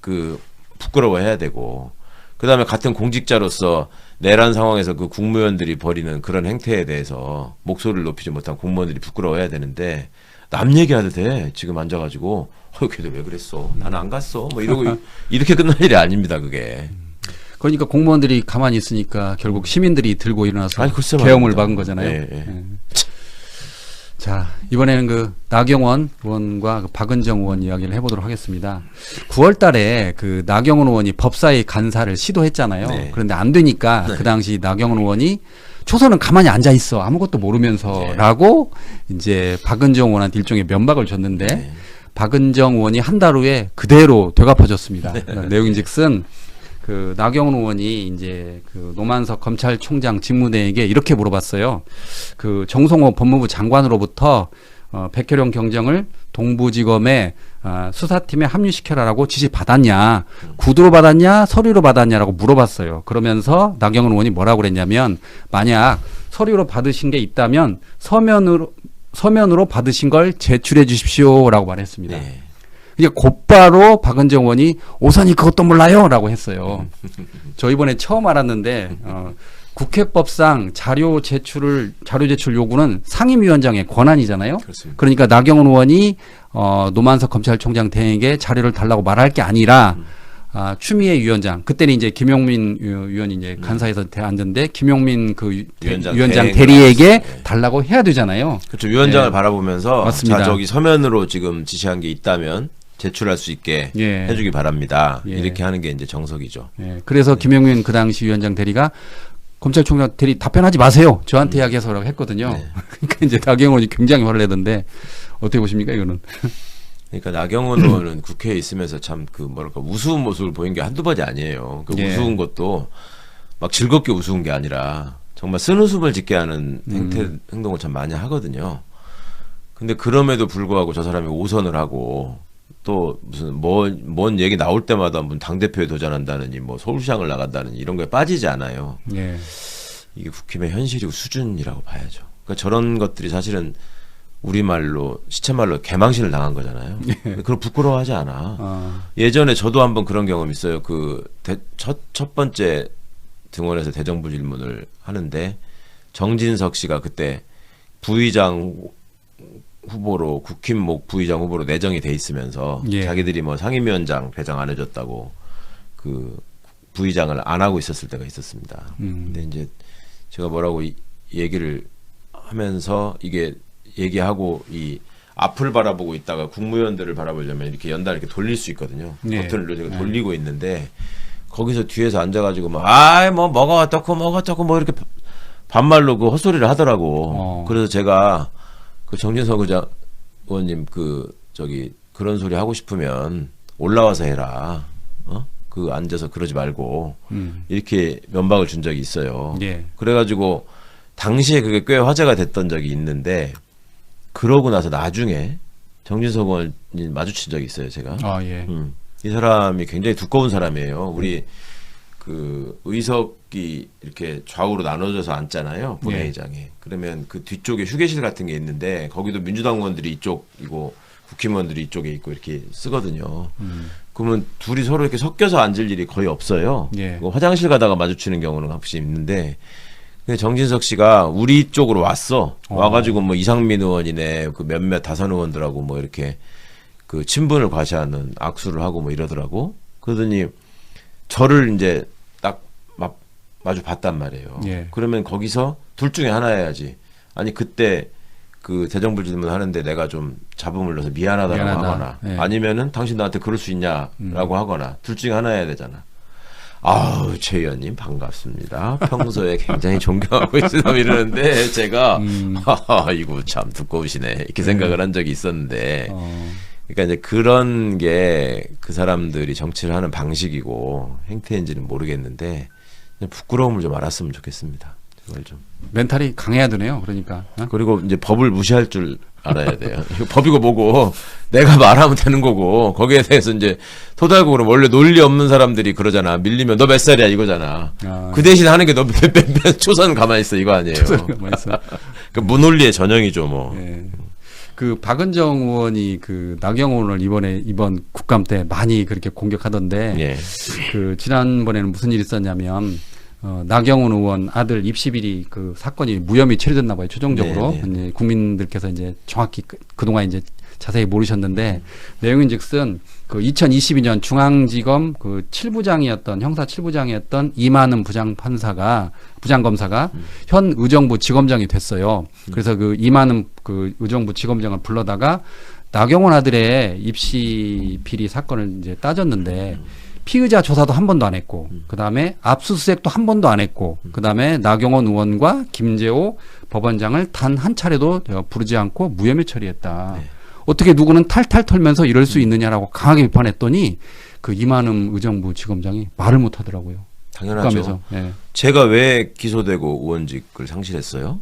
Speaker 2: 그 부끄러워해야 되고, 그 다음에 같은 공직자로서 내란 상황에서 그 국무위원들이 벌이는 그런 행태에 대해서 목소리를 높이지 못한 공무원들이 부끄러워해야 되는데, 남 얘기하듯 해. 지금 앉아가지고 걔들 왜 그랬어? 나는 안 갔어. 뭐 이러고 이렇게 끝날 일이 아닙니다. 그게.
Speaker 1: 그러니까 공무원들이 가만히 있으니까 결국 시민들이 들고 일어나서
Speaker 2: 아니, 글쎄
Speaker 1: 계엄을
Speaker 2: 말입니다.
Speaker 1: 막은 거잖아요.
Speaker 2: 예, 예.
Speaker 1: 예. 자, 이번에는 그 나경원 의원과 그 박은정 의원 이야기를 해보도록 하겠습니다. 9월 달에 그 나경원 의원이 법사위 간사를 시도했잖아요.
Speaker 2: 네.
Speaker 1: 그런데 안 되니까 그 당시 나경원 의원이 초선은 가만히 앉아 있어. 아무것도 모르면서라고 이제 박은정 의원한테 일종의 면박을 줬는데
Speaker 2: 네.
Speaker 1: 박은정 의원이 한 달 후에 그대로 되갚아줬습니다. 내용인즉슨 그 나경원 의원이 이제 그 노만석 검찰총장 직무대행에게 이렇게 물어봤어요. 그 정성호 법무부 장관으로부터 백혜령 경정을 동부지검의 수사팀에 합류시켜라라고 지시 받았냐, 구두로 받았냐, 서류로 받았냐라고 물어봤어요. 그러면서 나경원 의원이 뭐라고 그랬냐면, 만약 서류로 받으신 게 있다면 서면으로 받으신 걸 제출해 주십시오라고 말했습니다.
Speaker 2: 네.
Speaker 1: 이제 곧바로 박은정 의원이 오선이 그것도 몰라요라고 했어요. 저 이번에 처음 알았는데 국회법상 자료 제출 요구는 상임위원장의 권한이잖아요.
Speaker 2: 그렇습니다.
Speaker 1: 그러니까 나경원 의원이 노만석 검찰총장 대행에게 자료를 달라고 말할 게 아니라 추미애 위원장, 그때는 이제 김용민 위원이 이제 간사에서 앉았는데 김용민 그 위원장 대리에게
Speaker 2: 네.
Speaker 1: 달라고 해야 되잖아요.
Speaker 2: 그렇죠. 위원장을
Speaker 1: 네.
Speaker 2: 바라보면서
Speaker 1: 맞습니다.
Speaker 2: 자, 저기 서면으로 지금 지시한 게 있다면 제출할 수 있게
Speaker 1: 예.
Speaker 2: 해주기 바랍니다.
Speaker 1: 예.
Speaker 2: 이렇게 하는 게 이제 정석이죠.
Speaker 1: 예, 그래서 김용민 그 당시 위원장 대리가 검찰총장 대리 답변하지 마세요. 저한테 이야기해서라고 했거든요.
Speaker 2: 네.
Speaker 1: 그러니까 이제 나경원이 굉장히 화를 내던데 어떻게 보십니까 이거는?
Speaker 2: 그러니까 나경원 의원은 국회에 있으면서 참 그 뭐랄까 우스운 모습을 보인 게 한두 번이 아니에요. 그
Speaker 1: 예.
Speaker 2: 우스운 것도 막 즐겁게 우스운 게 아니라 정말 쓴웃음을 짓게 하는 행동을 참 많이 하거든요. 근데 그럼에도 불구하고 저 사람이 오선을 하고 또 무슨 뭔 얘기 나올 때마다 무슨 당대표에 도전한다느니 뭐 서울시장을 나간다느니 이런 거에 빠지지 않아요.
Speaker 1: 예.
Speaker 2: 이게 국힘의 현실이고 수준이라고 봐야죠. 그러니까 저런 것들이 사실은 우리말로 시체말로 개망신을 당한 거잖아요. 그걸 부끄러워하지 않아. 예전에 저도 한번 그런 경험 있어요. 그 첫 번째 등원에서 대정부 질문을 하는데 정진석 씨가 그때 부의장 후보로 국힘목 부의장 후보로 내정이 돼 있으면서
Speaker 1: 예.
Speaker 2: 자기들이 뭐 상임위원장 배정 안 해줬다고 그 부의장을 안 하고 있었을 때가 있었습니다. 근데 이제 제가 뭐라고 얘기를 하면서 이게 얘기하고 이 앞을 바라보고 있다가 국무위원들을 바라보려면 이렇게 연달아 이렇게 돌릴 수 있거든요.
Speaker 1: 네.
Speaker 2: 버튼을 제가 돌리고 있는데 거기서 뒤에서 앉아가지고 막 아이 뭐 뭐가 어떻고 뭐 이렇게 반말로 그 헛소리를 하더라고. 그래서 제가 그 정진석 의원님 그 저기 그런 소리 하고 싶으면 올라와서 해라. 그 앉아서 그러지 말고 이렇게 면박을 준 적이 있어요.
Speaker 1: 예.
Speaker 2: 그래가지고 당시에 그게 꽤 화제가 됐던 적이 있는데 그러고 나서 나중에 정진석 의원이 마주친 적이 있어요. 제가.
Speaker 1: 예.
Speaker 2: 이 사람이 굉장히 두꺼운 사람이에요. 우리 그 의석이 이렇게 좌우로 나눠져서 앉잖아요. 본회의장에. 그러면 그 뒤쪽에 휴게실 같은 게 있는데 거기도 민주당 의원들이 이쪽이고 국힘의원들이 이쪽에 있고 이렇게 쓰거든요. 그러면 둘이 서로 이렇게 섞여서 앉을 일이 거의 없어요.
Speaker 1: 예.
Speaker 2: 화장실 가다가 마주치는 경우는 가끔씩 있는데 근데 정진석 씨가 우리 쪽으로 왔어. 와가지고 뭐 이상민 의원이네 그 몇몇 다선 의원들하고 뭐 이렇게 그 친분을 과시하는 악수를 하고 뭐 이러더라고. 그러더니 저를 이제 딱 마주 봤단 말이에요.
Speaker 1: 예.
Speaker 2: 그러면 거기서 둘 중에 하나 해야지. 아니 그때 그 대정부 질문 하는데 내가 좀 잡음을 넣어서 미안하다고
Speaker 1: 미안하다.
Speaker 2: 하거나
Speaker 1: 예.
Speaker 2: 아니면은 당신 나한테 그럴 수 있냐라고 하거나 둘 중에 하나 해야 되잖아. 아우 최 의원님 반갑습니다. 평소에 굉장히 존경하고 있으다 이러는데 제가 하하 이거 참 두꺼우시네 이렇게 생각을 한 적이 있었는데 그러니까 이제 그런 게 그 사람들이 정치를 하는 방식이고 행태인지는 모르겠는데 그냥 부끄러움을 좀 알았으면 좋겠습니다. 그걸 좀.
Speaker 1: 멘탈이 강해야 되네요. 그러니까. 어?
Speaker 2: 그리고 이제 법을 무시할 줄 알아야 돼요. 이거 법이고 뭐고 내가 말하면 되는 거고 거기에 대해서 이제 토달고 그러면 원래 논리 없는 사람들이 그러잖아. 밀리면 너 몇 살이야 이거잖아.
Speaker 1: 아.
Speaker 2: 그 대신 하는 게 너 몇 초선 가만히 있어 이거 아니에요.
Speaker 1: 가만히 있어.
Speaker 2: 그 무논리의 전형이죠 뭐.
Speaker 1: 예. 그 박은정 의원이 그 나경원 의원을 이번 국감 때 많이 그렇게 공격하던데
Speaker 2: 예.
Speaker 1: 그 지난번에는 무슨 일이 있었냐면 나경원 의원 아들 입시비리 그 사건이 무혐의 처리됐나 봐요. 최종적으로
Speaker 2: 네, 네.
Speaker 1: 이제 국민들께서 이제 정확히 그동안 이제 자세히 모르셨는데 내용인즉슨 그 2022년 중앙지검 그 7부장이었던 형사 7부장이었던 이만은 부장검사가 현 의정부 지검장이 됐어요. 그래서 그 이만은 그 의정부 지검장을 불러다가 나경원 아들의 입시 비리 사건을 이제 따졌는데 피의자 조사도 한 번도 안 했고 그다음에 압수수색도 한 번도 안 했고 그다음에 나경원 의원과 김재호 법원장을 단 한 차례도 부르지 않고 무혐의 처리했다.
Speaker 2: 네.
Speaker 1: 어떻게 누구는 탈탈 털면서 이럴 수 있느냐라고 강하게 비판했더니 그 이만음 의정부 지검장이 말을 못 하더라고요.
Speaker 2: 당연하죠.
Speaker 1: 예.
Speaker 2: 제가 왜 기소되고 의원직을 상실했어요?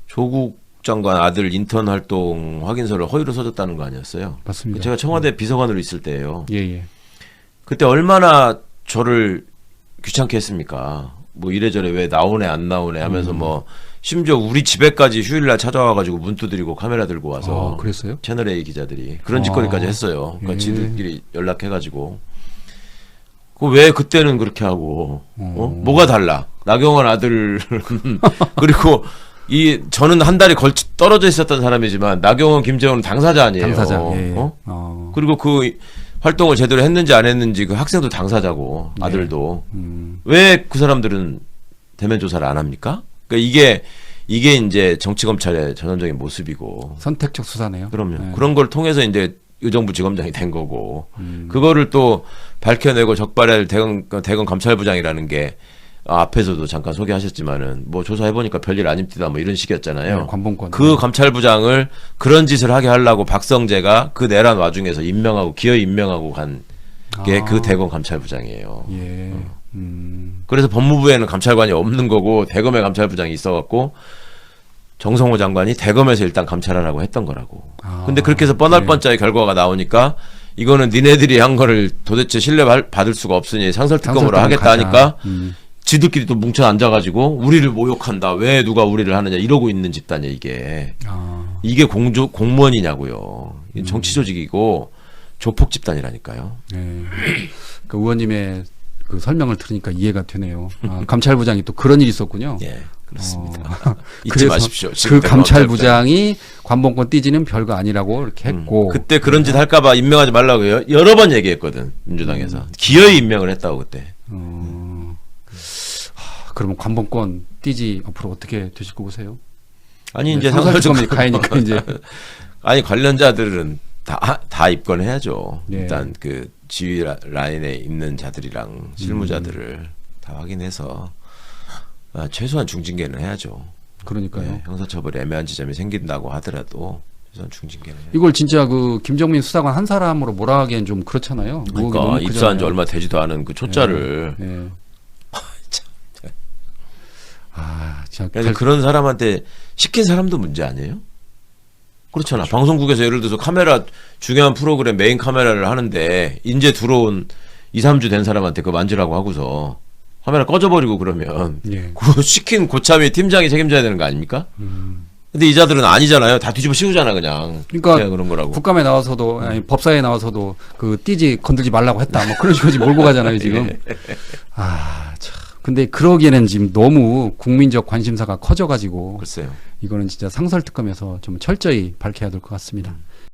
Speaker 2: 조국 장관 아들 인턴 활동 확인서를 허위로 써줬다는 거 아니었어요?
Speaker 1: 맞습니다.
Speaker 2: 제가 청와대 비서관으로 있을 때예요.
Speaker 1: 예.
Speaker 2: 그때 얼마나 저를 귀찮게 했습니까? 뭐 이래저래 왜 나오네 안 나오네 하면서 뭐 심지어 우리 집에까지 휴일날 찾아와가지고 문 두드리고 카메라 들고 와서
Speaker 1: 그랬어요?
Speaker 2: 채널A 기자들이 그런 짓거리까지 했어요. 그러니까
Speaker 1: 예.
Speaker 2: 지들끼리 연락해가지고 그 왜 그때는 그렇게 하고 뭐가 달라? 나경원 아들 그리고 저는 한 달이 걸쳐 떨어져 있었던 사람이지만 나경원 김재호는 당사자 아니에요.
Speaker 1: 당사자. 예.
Speaker 2: 그리고 그 활동을 제대로 했는지 안 했는지 그 학생도 당사자고
Speaker 1: 네.
Speaker 2: 아들도 왜 그 사람들은 대면 조사를 안 합니까? 그러니까 이게 이제 정치 검찰의 전형적인 모습이고
Speaker 1: 선택적 수사네요.
Speaker 2: 그럼요.
Speaker 1: 예.
Speaker 2: 그런 걸 통해서 이제 의정부 지검장이 된 거고 그거를 또 밝혀내고 적발할 대검 감찰부장이라는 게 앞에서도 잠깐 소개하셨지만은 뭐 조사해 보니까 별일 아닙니다 뭐 이런 식이었잖아요.
Speaker 1: 네, 관봉권.
Speaker 2: 그 감찰부장을 그런 짓을 하게 하려고 박성재가 그 내란 와중에서 기어이 임명하고 간 게 그 대검 감찰부장이에요.
Speaker 1: 예.
Speaker 2: 그래서 법무부에는 감찰관이 없는 거고 대검에 감찰부장이 있어갖고 정성호 장관이 대검에서 일단 감찰하라고 했던 거라고. 근데 그렇게 해서 뻔할 뻔짜의 결과가 나오니까 이거는 니네들이 한 거를 도대체 신뢰받을 수가 없으니 상설특검으로 하겠다 하니까 지들끼리 또 뭉쳐 앉아가지고 우리를 모욕한다. 왜 누가 우리를 하느냐 이러고 있는 집단이야 이게. 이게 공무원이냐고요. 정치 조직이고 조폭 집단이라니까요.
Speaker 1: 네. 그 의원님의 그 설명을 들으니까 이해가 되네요. 감찰부장이 또 그런 일이 있었군요.
Speaker 2: 예, 그렇습니다. 잊지
Speaker 1: 그래서
Speaker 2: 마십시오.
Speaker 1: 그 감찰부장이 관봉권 띠지는 별거 아니라고 이렇게 했고.
Speaker 2: 그때 그런 짓 할까봐 임명하지 말라고 여러 번 얘기했거든 민주당에서. 기어이 임명을 했다고 그때.
Speaker 1: 그러면 관봉권 띠지 앞으로 어떻게 되실 거 보세요?
Speaker 2: 아니 이제
Speaker 1: 상설특검이 가니까 이제
Speaker 2: 아니 관련자들은 다 입건해야죠.
Speaker 1: 예.
Speaker 2: 일단 그 지휘 라인에 있는 자들이랑 실무자들을 다 확인해서 최소한 중징계는 해야죠.
Speaker 1: 그러니까요.
Speaker 2: 네, 형사처벌이 애매한 지점이 생긴다고 하더라도 최소한 중징계는 해야죠.
Speaker 1: 이걸 진짜 그 김정민 수사관 한 사람으로 몰아가기엔 좀 그렇잖아요.
Speaker 2: 그러니까 입수한 지 얼마 되지도 않은 그 초짜를
Speaker 1: 진짜
Speaker 2: 그런 사람한테 시킨 사람도 문제 아니에요? 그렇잖아. 그렇죠. 방송국에서 예를 들어서 카메라 중요한 프로그램 메인 카메라를 하는데 이제 들어온 2, 3주 된 사람한테 그거 만지라고 하고서 카메라 꺼져버리고 그러면 그 시킨 고참이 팀장이 책임져야 되는 거 아닙니까? 근데 이자들은 아니잖아요. 다 뒤집어 씌우잖아 그냥.
Speaker 1: 그러니까
Speaker 2: 그런 거라고.
Speaker 1: 국감에 나와서도 아니, 법사에 나와서도 그 띠지 건들지 말라고 했다. 뭐 그런 식으로 몰고 가잖아요 지금. 참. 근데 그러기에는 지금 너무 국민적 관심사가 커져가지고
Speaker 2: 글쎄요.
Speaker 1: 이거는 진짜 상설특검에서 좀 철저히 밝혀야 될 것 같습니다.